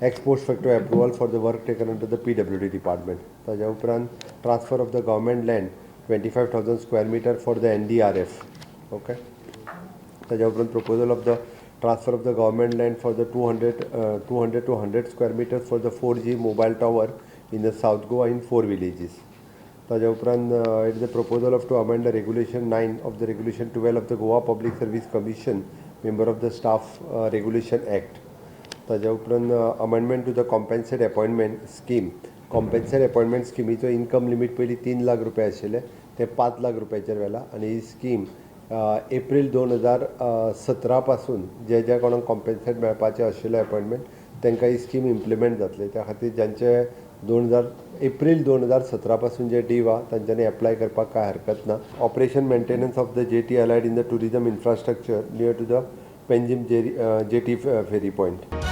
ex post facto approval for the work taken under the PWD department. ताज्या उपरांत transfer of the government land 25,000 square meter for the NDRF. Okay. ताज्या उपरांत proposal of the transfer of the government land for the 200 to 100 square meters for the 4G mobile tower in the South Goa in 4 villages. ताज्या उपरांत it is a proposal of to amend the regulation 9 of the regulation 12 of the Goa Public Service Commission, member of the Staff Regulation Act. ताज्या उपरांत amendment to the compensate appointment scheme. compensate appointment स्किमीचो income limit पयलीं 3 लाख रुपया आशिल्ले ते 5 लाख रुपयाचेर व्हेला आनी ही scheme April 2017 पासून जे ज्या कोणाक कॉम्पेन्सेट मेळपाचें आशिल्लें अपॉयंटमेंट तांकां ही स्कीम इम्प्लिमेंट जातली. त्या खातीर ज्यांचे एप्रील 2017 पासून जे डीव आहा तांच्यांनी एप्लाय करपाक कांय हरकत ना. Operation maintenance of the jetty allied in the tourism infrastructure near to the Panjim jetty ferry point.